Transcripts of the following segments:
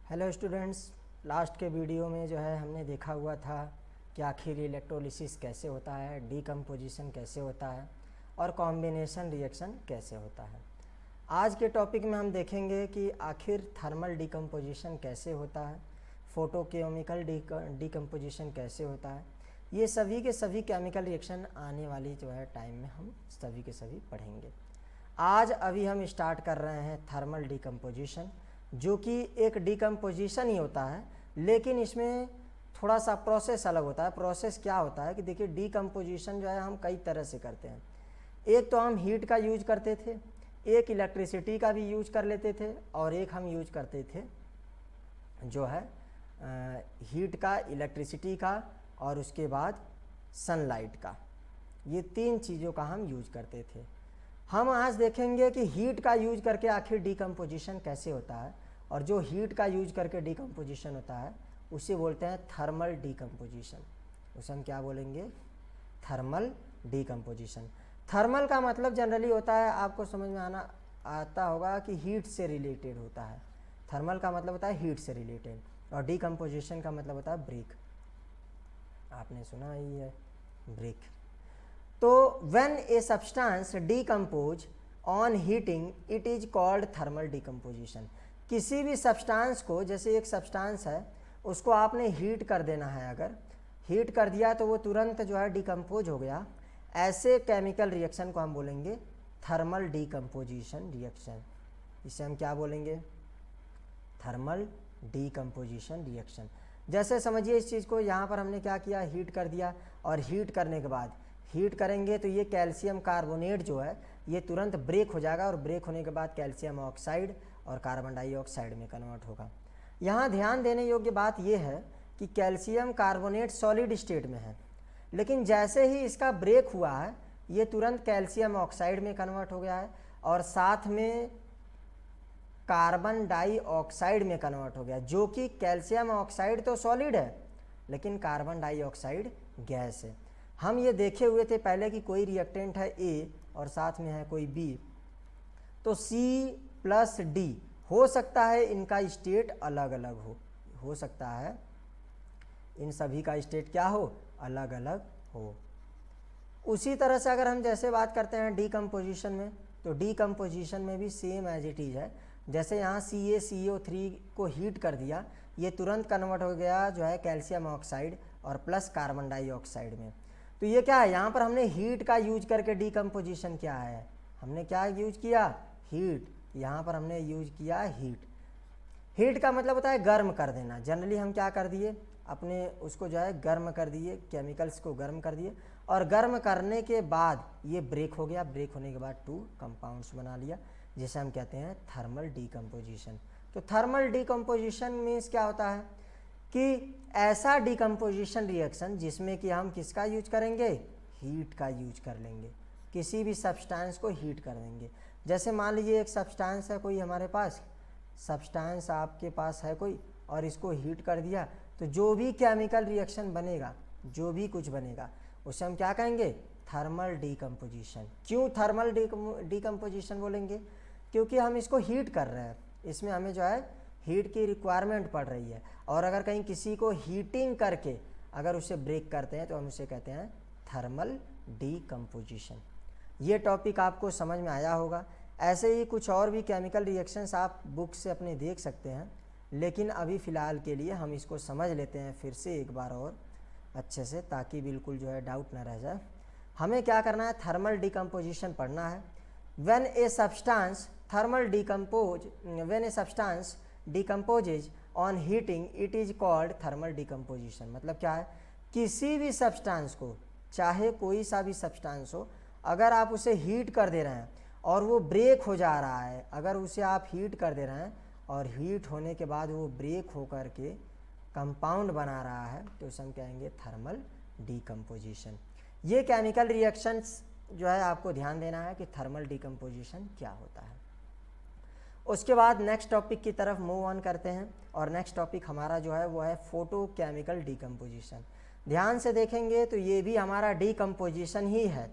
Hello students, last के video में जो है हमने देखा हुआ था कि आखिर इलेक्ट्रोलिसिस कैसे होता है, डीकम्पोजिशन कैसे होता है और कॉम्बिनेशन रिएक्शन कैसे होता है। आज के टॉपिक में हम देखेंगे कि आखिर थर्मल डीकम्पोजिशन कैसे होता है, फोटोकेमिकल डीकम्पोजिशन कैसे होता है। ये सभी के सभी केमिकल रिएक्शन आने वाली जो है टाइम में हम सभी के सभी पढ़ेंगे। आज अभी हम स्टार्ट कर रहे हैं थर्मल डीकम्पोजिशन, जो कि एक डीकम्पोजिशन ही होता है, लेकिन इसमें थोड़ा सा प्रोसेस अलग होता है। प्रोसेस क्या होता है कि देखिए, डीकम्पोजिशन जो है हम कई तरह से करते हैं। एक तो हम हीट का यूज करते थे, एक इलेक्ट्रिसिटी का भी यूज कर लेते थे, और एक हम यूज करते थे जो है हीट का, इलेक्ट्रिसिटी का और उसके बाद सनलाइट का। ये तीन चीज़ों का हम यूज करते थे। हम आज देखेंगे कि हीट का यूज करके आखिर डीकम्पोजिशन कैसे होता है, और जो हीट का यूज करके डीकम्पोजिशन होता है उसे बोलते हैं थर्मल डीकम्पोजिशन। उसे हम क्या बोलेंगे? Thermal decomposition. थर्मल का मतलब जनरली होता है, आपको समझ में आता होगा कि हीट से रिलेटेड होता है। थर्मल का मतलब होता है हीट से रिलेटेड, और डीकम्पोजिशन का मतलब होता है ब्रेक। आपने सुना ही है, ब्रेक। तो when a substance decompose on heating it is called thermal decomposition। किसी भी सब्सटेंस को, जैसे एक सब्सटेंस है उसको आपने हीट कर देना है, अगर हीट कर दिया तो वो तुरंत जो है डिकम्पोज हो गया। ऐसे केमिकल रिएक्शन को हम बोलेंगे थर्मल डीकम्पोजिशन रिएक्शन। इसे हम क्या बोलेंगे? Thermal decomposition reaction. जैसे समझिए इस चीज़ को, यहाँ पर हमने क्या किया, हीट कर दिया, और हीट करने के बाद हीट करेंगे तो ये कैल्शियम कार्बोनेट जो है ये तुरंत ब्रेक हो जाएगा, और ब्रेक होने के बाद कैल्शियम ऑक्साइड और कार्बन डाइऑक्साइड में कन्वर्ट होगा। यहाँ ध्यान देने योग्य बात यह है कि कैल्शियम कार्बोनेट सॉलिड स्टेट में है, लेकिन जैसे ही इसका ब्रेक हुआ है ये तुरंत कैल्शियम ऑक्साइड में कन्वर्ट हो गया है, और साथ में कार्बन डाइऑक्साइड में कन्वर्ट हो गया, जो कि कैल्शियम ऑक्साइड तो सॉलिड है लेकिन कार्बन डाइऑक्साइड गैस है। हम ये देखे हुए थे पहले कि कोई रिएक्टेंट है ए और साथ में है कोई बी, तो सी प्लस डी हो सकता है इनका स्टेट अलग अलग हो सकता है इन सभी का स्टेट क्या हो, अलग अलग हो। उसी तरह से अगर हम जैसे बात करते हैं डीकम्पोजिशन में, तो डीकम्पोजिशन में भी सेम एज इट इज है। जैसे यहाँ CaCO3 को हीट कर दिया, ये तुरंत कन्वर्ट हो गया जो है कैल्शियम ऑक्साइड और प्लस कार्बन डाइऑक्साइड में। तो ये क्या है, यहाँ पर हमने हीट का यूज करके डीकम्पोजिशन किया है। हमने क्या यूज किया? हीट। यहाँ पर हमने यूज किया हीट। हीट का मतलब होता है गर्म कर देना। जनरली हम क्या कर दिए, अपने उसको जो है गर्म कर दिए, केमिकल्स को गर्म कर दिए, और गर्म करने के बाद ये ब्रेक हो गया। ब्रेक होने के बाद टू कंपाउंड्स बना लिया, जिसे हम कहते हैं थर्मल डीकम्पोजिशन। तो थर्मल डीकम्पोजिशन मीन्स क्या होता है कि ऐसा डीकम्पोजिशन रिएक्शन जिसमें कि हम किसका यूज करेंगे? हीट का यूज कर लेंगे। किसी भी सब्सटेंस को हीट कर देंगे। जैसे मान लीजिए एक सब्सटेंस है कोई, हमारे पास सब्सटेंस आपके पास है कोई, और इसको हीट कर दिया, तो जो भी केमिकल रिएक्शन बनेगा, जो भी कुछ बनेगा, उसे हम क्या कहेंगे? Thermal decomposition. क्यों थर्मल डीकम्पोजिशन बोलेंगे? क्योंकि हम इसको हीट कर रहे हैं, इसमें हमें जो है हीट की रिक्वायरमेंट पड़ रही है, और अगर कहीं किसी को हीटिंग करके अगर उसे ब्रेक करते हैं तो हम उसे कहते हैं थर्मल डीकम्पोजिशन। ये टॉपिक आपको समझ में आया होगा। ऐसे ही कुछ और भी केमिकल रिएक्शंस आप बुक से अपने देख सकते हैं, लेकिन अभी फ़िलहाल के लिए हम इसको समझ लेते हैं फिर से एक बार और अच्छे से, ताकि बिल्कुल जो है डाउट ना रह जाए। हमें क्या करना है? थर्मल डीकम्पोजिशन पढ़ना है। When a substance thermal decompose when a substance decomposes on heating it is called thermal decomposition. मतलब क्या है? किसी भी सब्सटेंस को, चाहे कोई सा भी सब्सटेंस हो, अगर आप उसे हीट कर दे रहे हैं और वो ब्रेक हो जा रहा है, अगर उसे आप हीट कर दे रहे हैं और हीट होने के बाद वो ब्रेक होकर के कंपाउंड बना रहा है, तो उसे हम कहेंगे थर्मल डीकम्पोजिशन। ये केमिकल रिएक्शंस जो है आपको ध्यान देना है कि थर्मल डीकम्पोजिशन क्या होता है। उसके बाद नेक्स्ट टॉपिक की तरफ मूव ऑन करते हैं, और नेक्स्ट टॉपिक हमारा जो है वो है फोटोकेमिकल डीकम्पोजिशन। ध्यान से देखेंगे तो ये भी हमारा डीकम्पोजिशन ही है,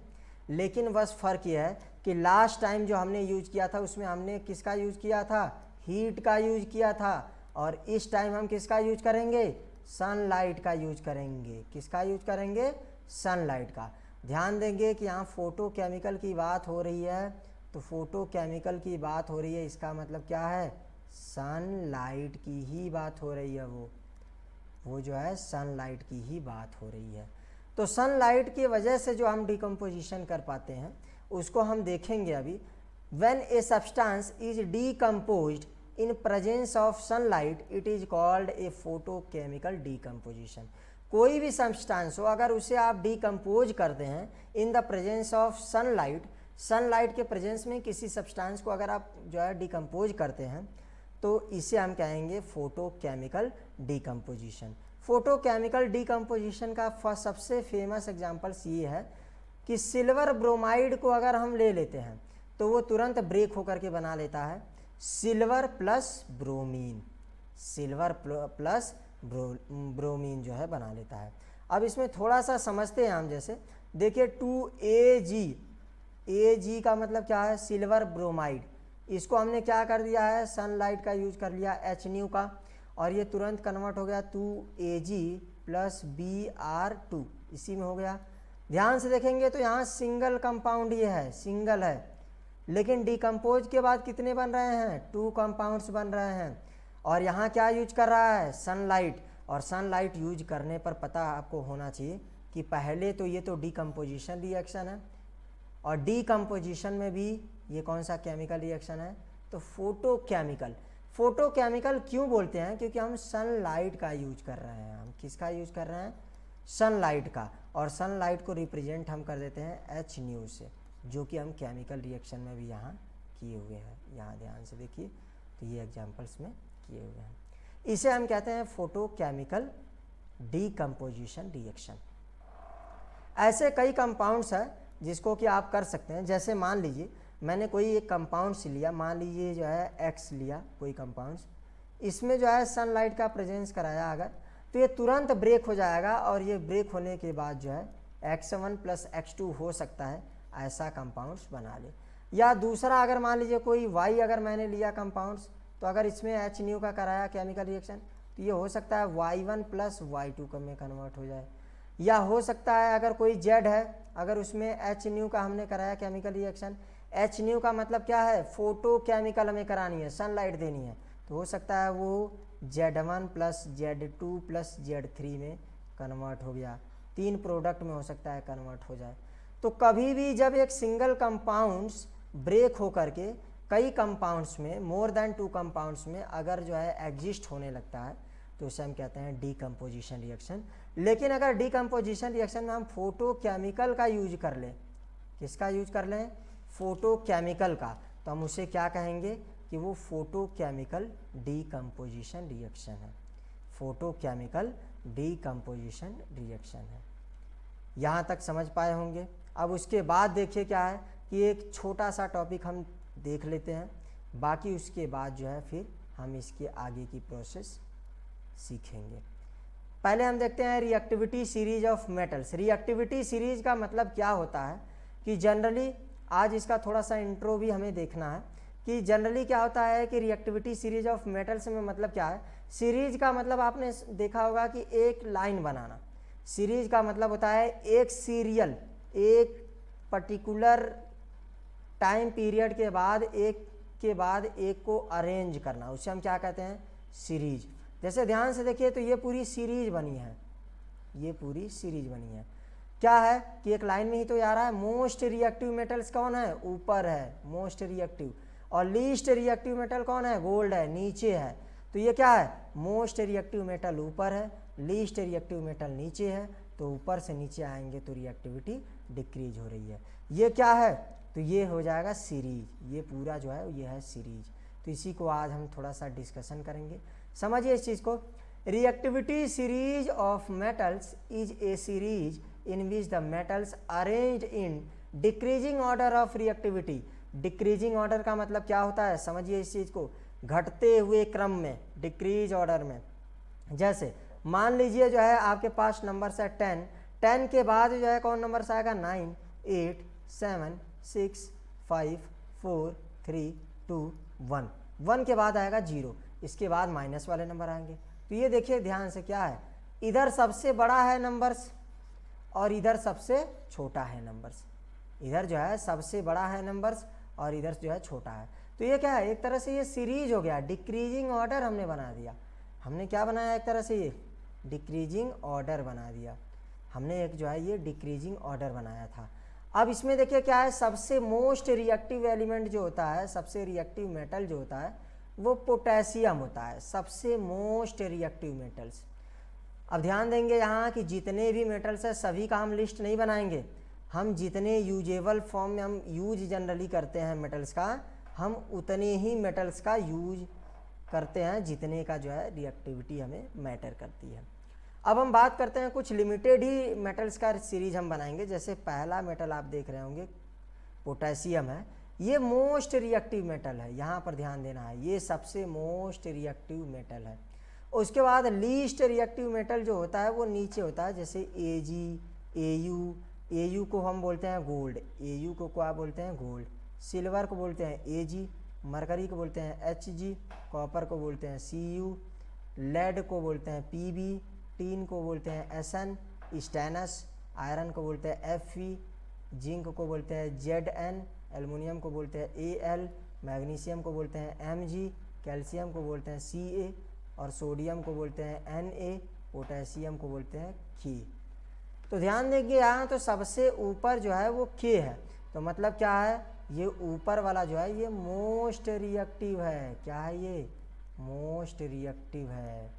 लेकिन बस फ़र्क ये है कि लास्ट टाइम जो हमने यूज किया था उसमें हमने किसका यूज किया था? हीट का यूज किया था, और इस टाइम हम किसका यूज करेंगे, सनलाइट का यूज करेंगे। किसका यूज करेंगे, सनलाइट का। ध्यान देंगे कि यहाँ फोटोकेमिकल की बात हो रही है, तो फोटोकेमिकल की बात हो रही है, इसका मतलब क्या है, सनलाइट की ही बात हो रही है। वो जो है सनलाइट की ही बात हो रही है। तो सनलाइट की वजह से जो हम डिकम्पोजिशन कर पाते हैं उसको हम देखेंगे अभी। When a substance is decomposed in presence of sunlight it is called a photochemical decomposition. कोई भी सब्सटेंस हो, अगर उसे आप डीकम्पोज करते हैं in the presence of sunlight, sunlight के प्रेजेंस में किसी सब्सटेंस को अगर आप जो है डीकम्पोज करते हैं, तो इसे हम कहेंगे फोटोकेमिकल डीकम्पोजिशन। फोटोकेमिकल डीकम्पोजिशन का सबसे फेमस एग्जांपल्स ये है कि सिल्वर ब्रोमाइड को अगर हम ले लेते हैं तो वो तुरंत ब्रेक होकर के बना लेता है silver plus bromine. Silver plus bromine जो है बना लेता है। अब इसमें थोड़ा सा समझते हैं हम। जैसे देखिए 2Ag, Ag का मतलब क्या है, सिल्वर ब्रोमाइड। इसको हमने क्या कर दिया है, सनलाइट का यूज कर लिया HNu का, और ये तुरंत कन्वर्ट हो गया 2Ag प्लस Br2, इसी में हो गया। ध्यान से देखेंगे तो यहाँ सिंगल कंपाउंड ये है, सिंगल है, लेकिन डिकम्पोज के बाद कितने बन रहे हैं, 2 कंपाउंड्स बन रहे हैं। और यहाँ क्या यूज कर रहा है, सनलाइट। और सनलाइट यूज करने पर पता आपको होना चाहिए कि पहले तो ये तो डिकम्पोजिशन रिएक्शन है, और डिकम्पोजिशन में भी ये कौन सा केमिकल रिएक्शन है, तो फोटोकेमिकल। फोटोकेमिकल क्यों बोलते हैं, क्योंकि हम सनलाइट का यूज कर रहे हैं। हम किसका यूज कर रहे हैं, सनलाइट का। और सनलाइट को रिप्रेजेंट हम कर देते हैं HNu से, जो कि हम केमिकल रिएक्शन में भी यहाँ किए हुए हैं। यहाँ ध्यान से देखिए, तो ये एग्जांपल्स में किए हुए हैं। इसे हम कहते हैं फोटोकेमिकल डीकम्पोजिशन रिएक्शन। ऐसे कई कंपाउंड्स हैं जिसको कि आप कर सकते हैं। जैसे मान लीजिए मैंने कोई एक कंपाउंड्स लिया, मान लीजिए जो है X लिया कोई कंपाउंड्स, इसमें जो है सनलाइट का प्रेजेंस कराया अगर, तो ये तुरंत ब्रेक हो जाएगा, और ये ब्रेक होने के बाद जो है X1 प्लस X2 हो सकता है, ऐसा कंपाउंड्स बना ले। या दूसरा अगर मान लीजिए कोई Y अगर मैंने लिया कंपाउंड्स, तो अगर इसमें HNu का कराया केमिकल रिएक्शन, तो ये हो सकता है Y1 प्लस Y2 में कन्वर्ट हो जाए। या हो सकता है अगर कोई Z है, अगर उसमें HNu का हमने कराया केमिकल रिएक्शन, HNu का मतलब क्या है, फोटोकेमिकल हमें करानी है, सनलाइट देनी है, तो हो सकता है वो Z1 plus Z2 plus Z3 में कन्वर्ट हो गया। 3 प्रोडक्ट में हो सकता है कन्वर्ट हो जाए। तो कभी भी जब एक सिंगल कंपाउंड्स ब्रेक हो करके कई कंपाउंड्स में, मोर देन 2 कंपाउंड्स में अगर जो है एग्जिस्ट होने लगता है, तो उसे हम कहते हैं डीकम्पोजिशन रिएक्शन। लेकिन अगर डीकम्पोजिशन रिएक्शन में हम फोटोकेमिकल का यूज कर लें, किसका यूज कर लें, फोटोकेमिकल का, तो हम उसे क्या कहेंगे कि वो फोटोकेमिकल डीकम्पोजिशन रिएक्शन है। फोटोकेमिकल डीकम्पोजिशन रिएक्शन है। यहाँ तक समझ पाए होंगे। अब उसके बाद देखिए क्या है कि एक छोटा सा टॉपिक हम देख लेते हैं, बाकी उसके बाद जो है फिर हम इसके आगे की प्रोसेस सीखेंगे। पहले हम देखते हैं reactivity series of metals. Reactivity series का मतलब क्या होता है कि जनरली, आज इसका थोड़ा सा इंट्रो भी हमें देखना है कि जनरली क्या होता है कि रिएक्टिविटी सीरीज ऑफ मेटल्स में मतलब क्या है। सीरीज का मतलब आपने देखा होगा कि एक लाइन बनाना। सीरीज का मतलब होता है एक सीरियल, एक पर्टिकुलर टाइम पीरियड के बाद एक को अरेंज करना, उसे हम क्या कहते हैं, सीरीज। जैसे ध्यान से देखिए तो ये पूरी सीरीज बनी है, ये पूरी सीरीज बनी है। क्या है कि एक लाइन में ही तो आ रहा है। मोस्ट रिएक्टिव मेटल्स कौन है, ऊपर है मोस्ट रिएक्टिव, और लीस्ट रिएक्टिव मेटल कौन है, गोल्ड है, नीचे है। तो ये क्या है, मोस्ट रिएक्टिव मेटल ऊपर है, लीस्ट रिएक्टिव मेटल नीचे है, तो ऊपर से नीचे आएंगे तो रिएक्टिविटी डिक्रीज हो रही है। ये क्या है, तो ये हो जाएगा सीरीज। ये पूरा जो है ये है सीरीज। तो इसी को आज हम थोड़ा सा डिस्कशन करेंगे। समझिए इस चीज़ को। Reactivity series of metals is a series in which the metals arranged in decreasing order of reactivity. Decreasing order का मतलब क्या होता है, समझिए इस चीज़ को, घटते हुए क्रम में, डिक्रीज ऑर्डर में। जैसे मान लीजिए जो है आपके पास नंबर्स है 10, 10 के बाद जो है कौन नंबर्स आएगा, 9, 8, 7, 6, 5, 4, 3, 2, 1, 1 के बाद आएगा 0। इसके बाद माइनस वाले नंबर आएंगे। तो ये देखिए ध्यान से क्या है, इधर सबसे बड़ा है नंबर्स और इधर सबसे छोटा है नंबर्स। इधर जो है सबसे बड़ा है नंबर्स और इधर जो है छोटा है। तो ये क्या है, एक तरह से ये सीरीज हो गया, डिक्रीजिंग ऑर्डर हमने बना दिया। हमने क्या बनाया, एक तरह से ये डिक्रीजिंग ऑर्डर बना दिया हमने, एक जो है ये डिक्रीजिंग ऑर्डर बनाया था। अब इसमें देखिए क्या है, सबसे मोस्ट रिएक्टिव एलिमेंट जो होता है, सबसे रिएक्टिव मेटल जो होता है वो पोटेशियम होता है, सबसे मोस्ट रिएक्टिव मेटल्स। अब ध्यान देंगे यहाँ कि जितने भी मेटल्स हैं सभी का हम लिस्ट नहीं बनाएंगे, हम जितने यूजेबल फॉर्म में हम यूज जनरली करते हैं मेटल्स का, हम उतने ही मेटल्स का यूज करते हैं जितने का जो है रिएक्टिविटी हमें मैटर करती है। अब हम बात करते हैं कुछ लिमिटेड ही मेटल्स का सीरीज हम बनाएंगे। जैसे पहला मेटल आप देख रहे होंगे पोटेशियम है, ये मोस्ट रिएक्टिव मेटल है, यहाँ पर ध्यान देना है, ये सबसे मोस्ट रिएक्टिव मेटल है। उसके बाद लीस्ट रिएक्टिव मेटल जो होता है वो नीचे होता है, जैसे Ag, Au, Au को हम बोलते हैं गोल्ड, Au को क्या बोलते हैं गोल्ड, सिल्वर को बोलते हैं Ag, मरकरी को बोलते हैं Hg, कॉपर को बोलते हैं Cu, लेड को बोलते हैं Pb, टीन को बोलते हैं Sn, स्टेनस, आयरन को बोलते हैं Fe, जिंक को बोलते हैं Zn, एल्युमिनियम को बोलते हैं Al, मैग्नीशियम को बोलते हैं Mg, कैल्शियम को बोलते हैं Ca और सोडियम को बोलते हैं Na, पोटेशियम को बोलते हैं K। तो ध्यान देंगे यहाँ तो सबसे ऊपर जो है वो K है, तो मतलब क्या है, ये ऊपर वाला जो है ये मोस्ट रिएक्टिव है। क्या है ये, मोस्ट रिएक्टिव है।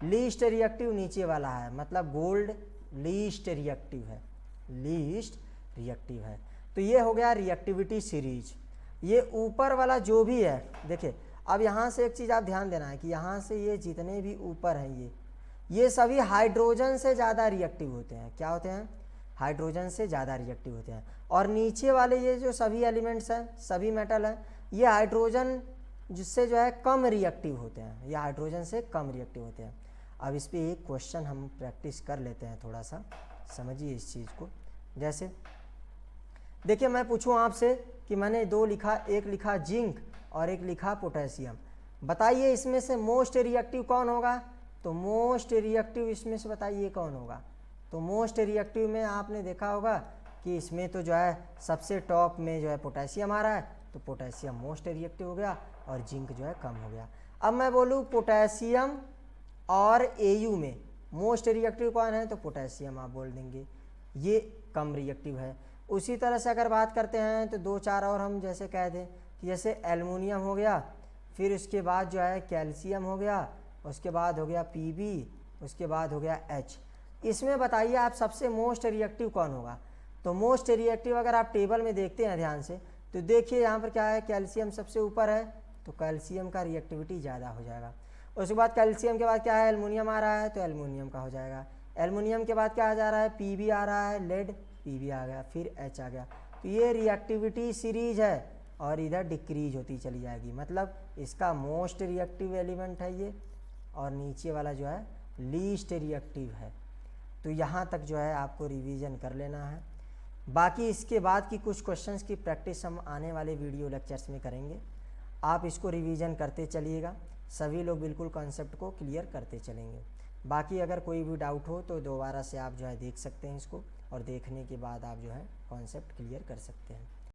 लीस्ट रिएक्टिव नीचे वाला है, मतलब गोल्ड लीस्ट रिएक्टिव है, लीस्ट रिएक्टिव है। तो ये हो गया रिएक्टिविटी सीरीज। ये ऊपर वाला जो भी है, देखिए अब यहाँ से एक चीज़ आप ध्यान देना है कि यहाँ से ये जितने भी ऊपर हैं ये सभी हाइड्रोजन से ज़्यादा रिएक्टिव होते हैं। क्या होते हैं, हाइड्रोजन से ज़्यादा रिएक्टिव होते हैं। और नीचे वाले ये जो सभी एलिमेंट्स हैं, सभी मेटल हैं, ये हाइड्रोजन जिससे जो है कम रिएक्टिव होते हैं, ये हाइड्रोजन से कम रिएक्टिव होते हैं। अब इस पर एक क्वेश्चन हम प्रैक्टिस कर लेते हैं, थोड़ा सा समझिए इस चीज़ को। जैसे देखिए मैं पूछूं आपसे कि मैंने दो लिखा, एक लिखा जिंक और एक लिखा पोटेशियम, बताइए इसमें से मोस्ट रिएक्टिव कौन होगा। तो मोस्ट रिएक्टिव इसमें से बताइए कौन होगा। तो मोस्ट रिएक्टिव में आपने देखा होगा कि इसमें तो जो है सबसे टॉप में जो है पोटेशियम आ रहा है, तो पोटेशियम मोस्ट रिएक्टिव हो गया और जिंक जो है कम हो गया। अब मैं बोलूँ पोटेशियम और Au में मोस्ट रिएक्टिव कौन है, तो पोटेशियम आप बोल देंगे, ये कम रिएक्टिव है। उसी तरह से अगर बात करते हैं तो दो चार और हम जैसे कह दें कि जैसे एल्युमिनियम हो गया, फिर उसके बाद जो है कैल्शियम हो गया, उसके बाद हो गया Pb, उसके बाद हो गया H। इसमें बताइए आप सबसे मोस्ट रिएक्टिव कौन होगा। तो मोस्ट रिएक्टिव अगर आप टेबल में देखते हैं ध्यान से, तो देखिए यहाँ पर क्या है, कैल्शियम सबसे ऊपर है, तो कैल्शियम का रिएक्टिविटी ज़्यादा हो जाएगा। उसके बाद कैल्शियम के बाद क्या है, एल्युमिनियम आ रहा है, तो एल्युमिनियम का हो जाएगा। एल्युमिनियम के बाद क्या आ जा रहा है, Pb आ रहा है, लेड, Pb आ गया, फिर H आ गया। तो ये रिएक्टिविटी सीरीज है और इधर डिक्रीज होती चली जाएगी, मतलब इसका मोस्ट रिएक्टिव एलिमेंट है ये, और नीचे वाला जो है लीस्ट रिएक्टिव है। तो यहाँ तक जो है आपको रिवीजन कर लेना है। बाकी इसके बाद की कुछ क्वेश्चंस की प्रैक्टिस हम आने वाले वीडियो लेक्चर्स में करेंगे। आप इसको रिवीजन करते चलिएगा, सभी लोग बिल्कुल कॉन्सेप्ट को क्लियर करते चलेंगे। बाकी अगर कोई भी डाउट हो तो दोबारा से आप जो है देख सकते हैं इसको, और देखने के बाद आप जो है कॉन्सेप्ट क्लियर कर सकते हैं।